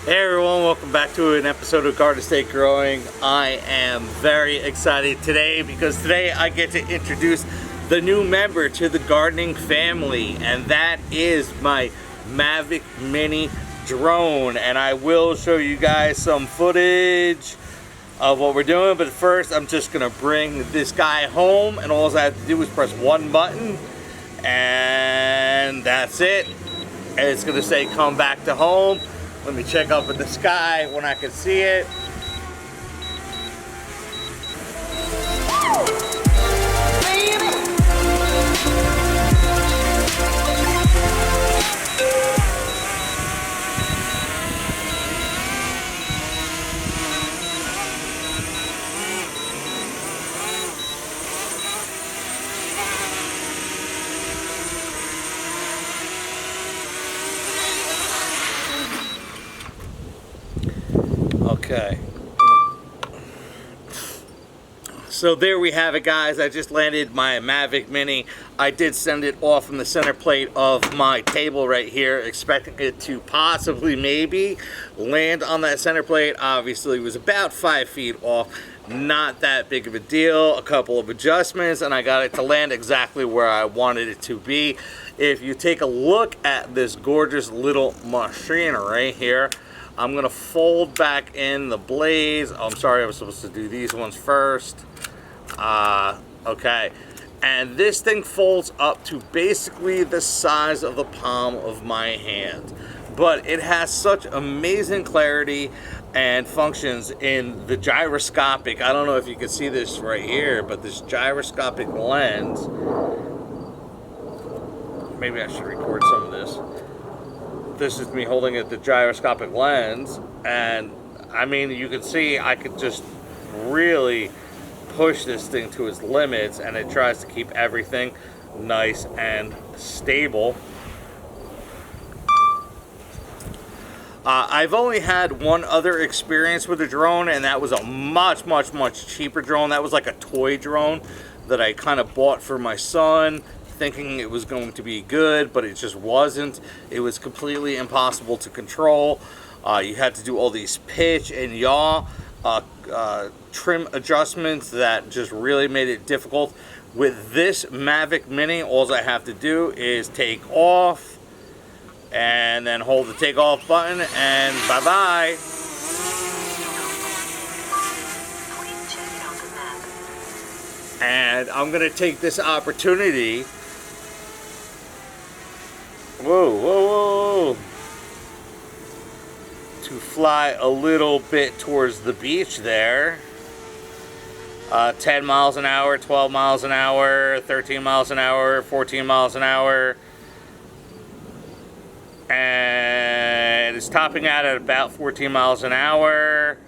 Hey everyone, welcome back to an episode of Gardenstategrowing. I am very excited today because today I get to introduce the new member to the gardening family, and that is my Mavic Mini drone. And I will show you guys some footage of what we're doing, but first I'm just gonna bring this guy home, and all I have to do is press one button and that's it. And it's gonna say come back to home. Let me check up in the sky when I can see it. Okay, so there we have it, guys. I just landed my Mavic Mini. I did send it off from the center plate of my table right here, expecting it to possibly maybe land on that center plate. Obviously it was about 5 feet off, not that big of a deal. A couple of adjustments and I got it to land exactly where I wanted it to be. If you take a look at this gorgeous little machine right here, I'm gonna fold back in the blades. Oh, I'm sorry, I was supposed to do these ones first. Okay, and this thing folds up to basically the size of the palm of my hand, but it has such amazing clarity and functions in the gyroscopic. I don't know if you can see this right here, but this gyroscopic lens, maybe I should record some of this. This is me holding it, the gyroscopic lens, and I mean, you can see I could just really push this thing to its limits, and it tries to keep everything nice and stable. I've only had one other experience with a drone, and that was a much cheaper drone. That was like a toy drone that I kind of bought for my son, thinking it was going to be good, but it just wasn't. It was completely impossible to control. You had to do all these pitch and yaw trim adjustments that just really made it difficult. With this Mavic Mini, all I have to do is take off and then hold the take off button and bye-bye. And I'm gonna take this opportunity. Whoa, to fly a little bit towards the beach there. 10 miles an hour, 12 miles an hour, 13 miles an hour, 14 miles an hour. And it's topping out at about 14 miles an hour.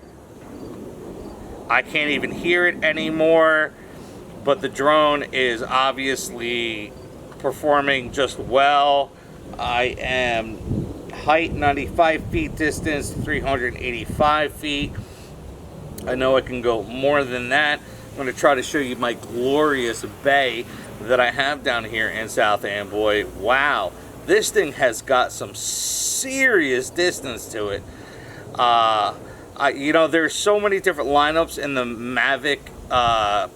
I can't even hear it anymore, but the drone is obviously performing just well. I am height 95 feet, distance 385 feet. I know I can go more than that. I'm going to try to show you my glorious bay that I have down here in South Amboy. Wow, this thing has got some serious distance to it. You know, there's so many different lineups in the Mavic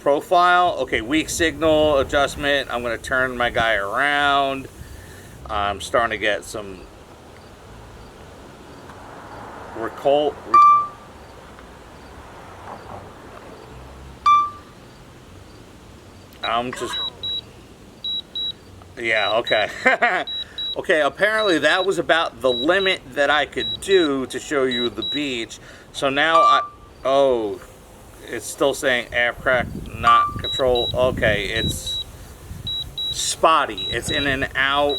profile. Okay, weak signal adjustment. I'm going to turn my guy around. I'm starting to get some yeah, okay. Okay, apparently that was about the limit that I could do to show you the beach. So now oh, it's still saying aircraft not control. Okay, it's spotty. It's in and out.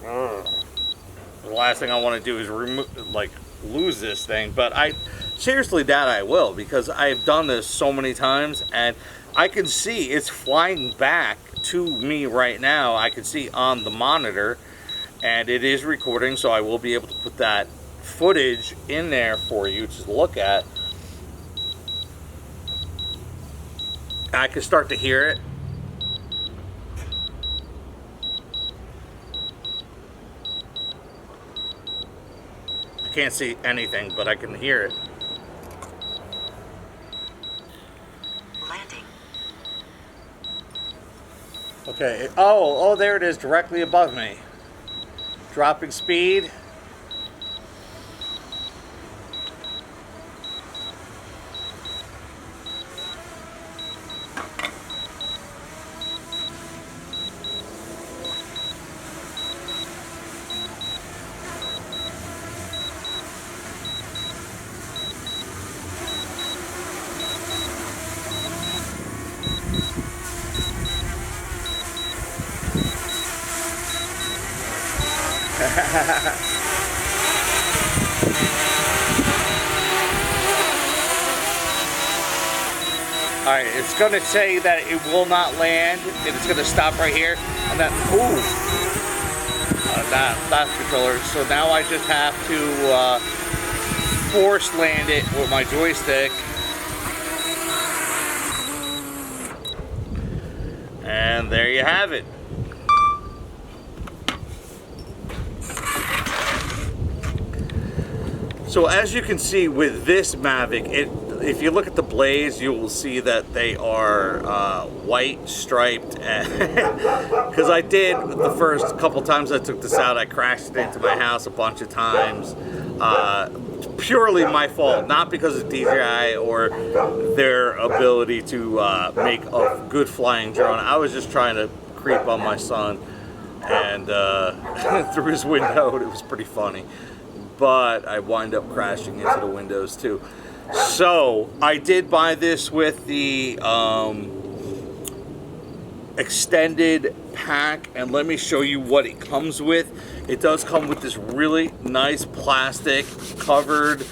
The last thing I want to do is lose this thing, but I seriously doubt I will, because I've done this so many times and I can see it's flying back to me right now. I can see on the monitor and it is recording, so I will be able to put that footage in there for you to look at. I can start to hear it. I can't see anything, but I can hear it. Landing. Okay, oh, there it is, directly above me. Dropping speed. Alright, it's going to say that it will not land, and it's going to stop right here, and then, ooh, that's controller. So now I just have to force land it with my joystick. And there you have it. So as you can see with this Mavic, if you look at the blades, you will see that they are white striped. Because I did the first couple times I took this out, I crashed it into my house a bunch of times. Purely my fault, not because of DJI or their ability to make a good flying drone. I was just trying to creep on my son, and through his window. It was pretty funny. But I wind up crashing into the windows too. So I did buy this with the extended pack, and let me show you what it comes with. It does come with this really nice plastic covered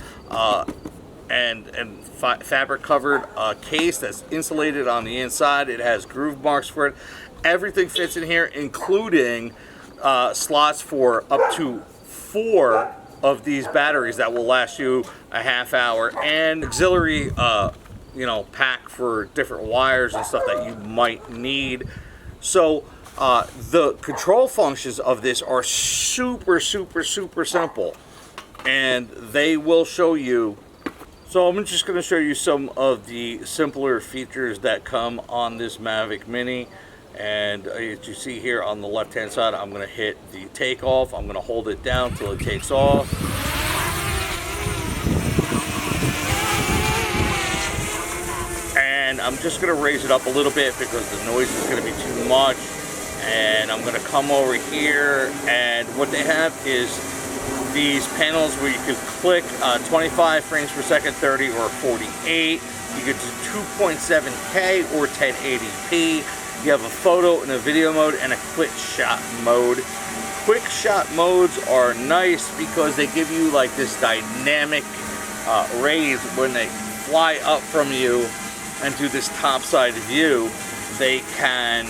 and fabric covered case that's insulated on the inside. It has groove marks for it. Everything fits in here, including slots for up to 4 of these batteries that will last you a half hour, and auxiliary pack for different wires and stuff that you might need. So the control functions of this are super simple, and they will show you. So I'm just going to show you some of the simpler features that come on this Mavic Mini. And as you see here on the left hand side, I'm going to hit the takeoff. I'm going to hold it down till it takes off. And I'm just going to raise it up a little bit because the noise is going to be too much. And I'm going to come over here, and what they have is these panels where you can click 25 frames per second, 30 or 48. You can do 2.7K or 1080p. You have a photo and a video mode and a quick shot mode. Quick shot modes are nice because they give you like this dynamic rays when they fly up from you and do this topside view. They can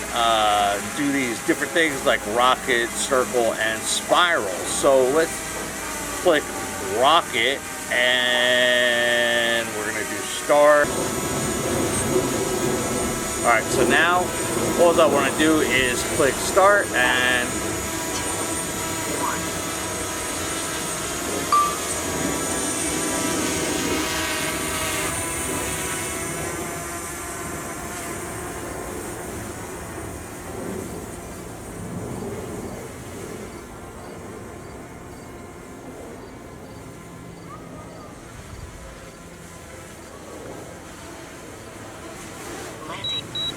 do these different things like rocket, circle, and spiral. So let's click rocket, and we're gonna do start. All right, so now all I want to do is click start, and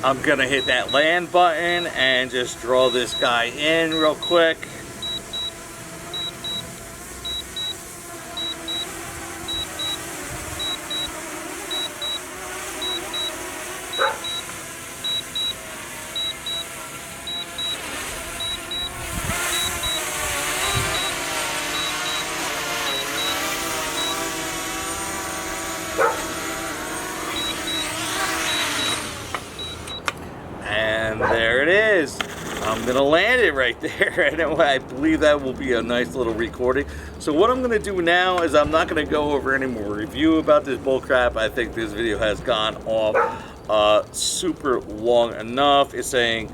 I'm gonna hit that land button and just draw this guy in real quick. And there it is. I'm gonna land it right there, and I believe that will be a nice little recording. So what I'm gonna do now is I'm not gonna go over any more review about this bullcrap. I think this video has gone off super long enough. It's saying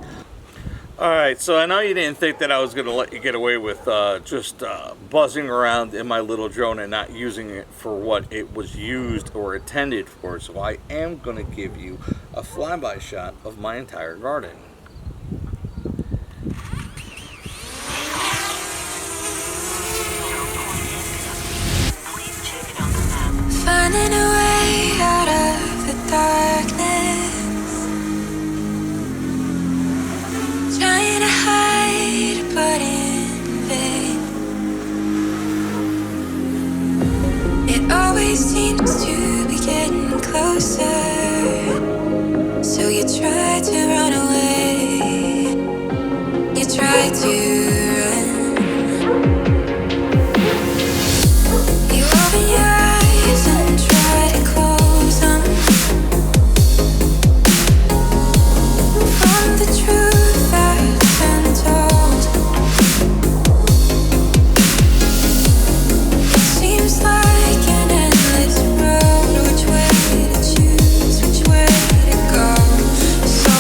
All right, so I know you didn't think that I was going to let you get away with just buzzing around in my little drone and not using it for what it was used or intended for. So I am going to give you a flyby shot of my entire garden. Please check it on the map. Finding a way out of the darkness, trying to hide but in vain. It always seems to be getting closer, so you try to run away, you try to run. You open your eyes and try to close them. From the truth that's untold, it seems like an endless road. Which way to choose, which way to go? So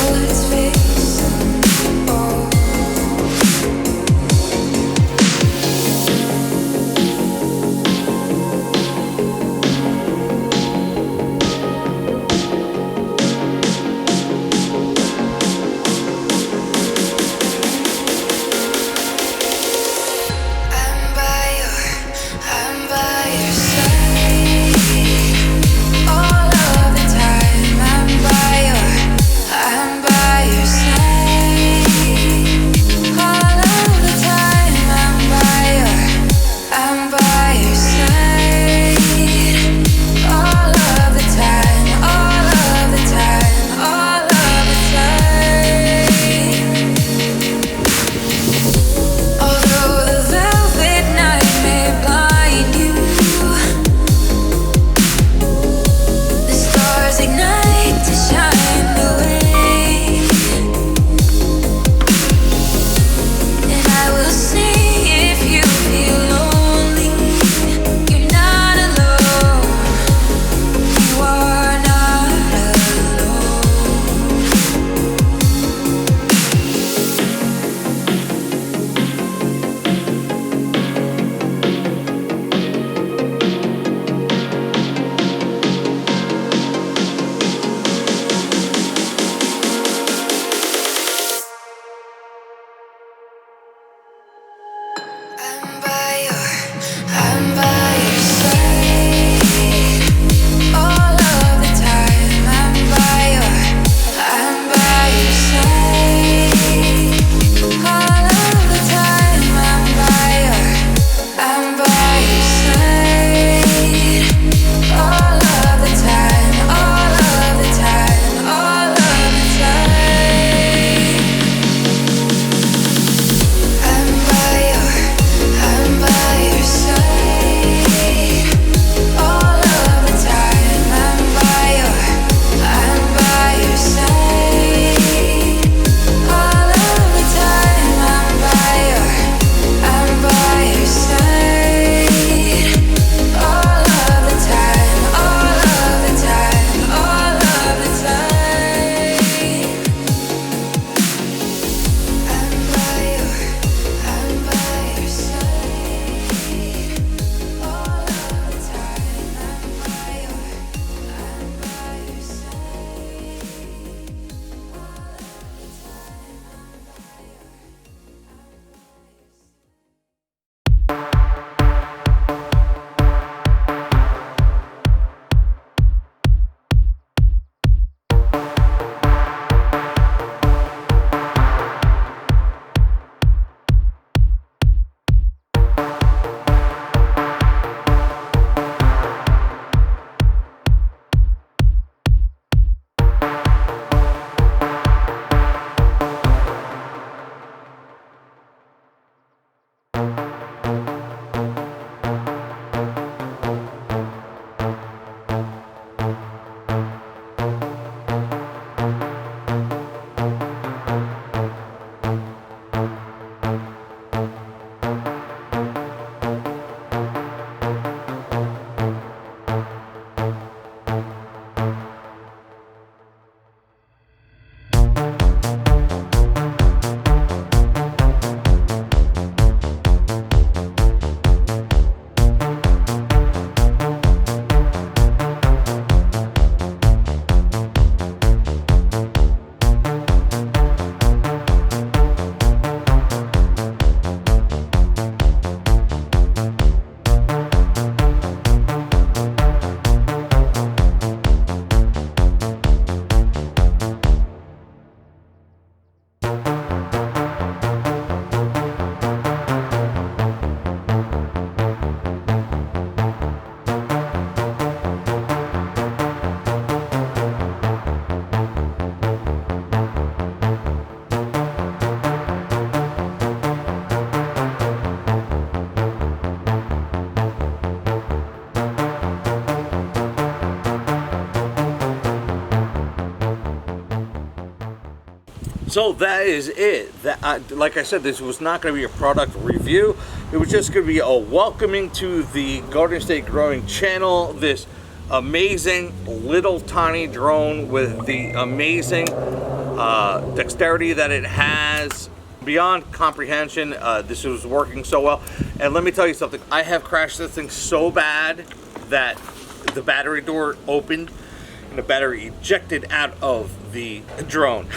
So that is it. Like I said, this was not going to be a product review. It was just going to be a welcoming to the Garden State Growing channel. This amazing little tiny drone with the amazing dexterity that it has, beyond comprehension. This was working so well. And let me tell you something. I have crashed this thing so bad that the battery door opened and the battery ejected out of the drone.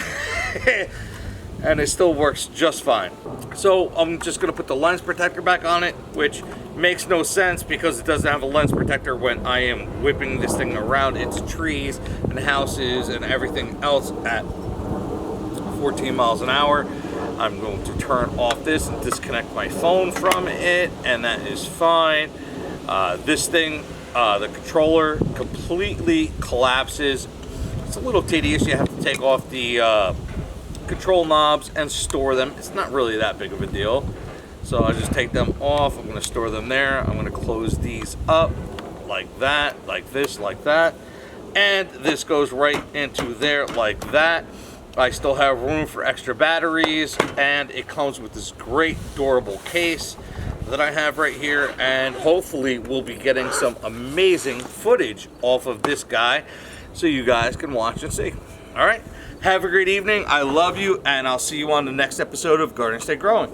And it still works just fine. So I'm just gonna put the lens protector back on it, which makes no sense because it doesn't have a lens protector when I am whipping this thing around its trees and houses and everything else at 14 miles an hour. I'm going to turn off this and disconnect my phone from it, and that is fine. This thing, the controller completely collapses. It's a little tedious. You have to take off the control knobs and store them. It's not really that big of a deal. So I just take them off. I'm going to store them there. I'm going to close these up like that, like this, like that. And this goes right into there like that. I still have room for extra batteries, and it comes with this great durable case that I have right here, and hopefully we'll be getting some amazing footage off of this guy so you guys can watch and see. All right, have a great evening. I love you, and I'll see you on the next episode of Garden State Growing.